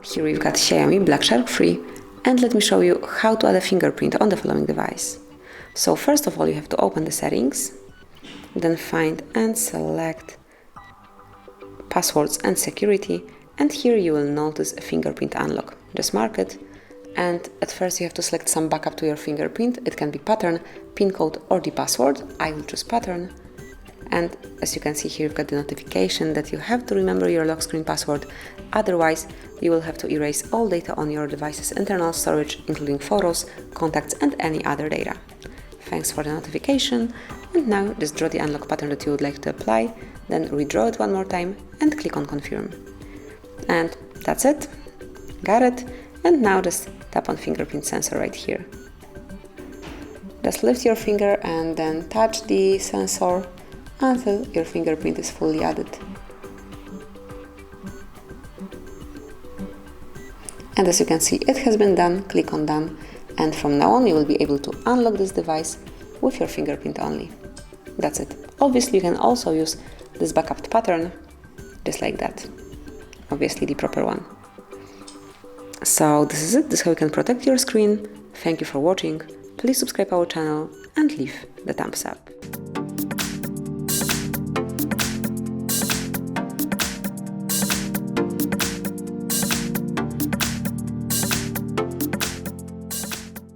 Here we've got XIAOMI Black Shark free, and let me show you how to add a fingerprint on the following device. So first of all, you have to open the settings, then find and select passwords and security, and here you will notice a fingerprint unlock. Just mark it, and at first you have to select some backup to your fingerprint. It can be pattern, pin code or the password. I will choose pattern. And as you can see here, you've got the notification that you have to remember your lock screen password, otherwise you will have to erase all data on your device's internal storage, including photos, contacts and any other data. Thanks for the notification, and now just draw the unlock pattern that you would like to apply, then redraw it one more time and click on confirm. And that's it, got it, and now just tap on fingerprint sensor right here. Just lift your finger and then touch the sensor until your fingerprint is fully added. And as you can see, it has been done. Click on done, and from now on you will be able to unlock this device with your fingerprint only. That's it. Obviously you can also use this backup pattern just like that, obviously the proper one. So this is it. This is how you can protect your screen. Thank you for watching. Please subscribe our channel and leave the thumbs up.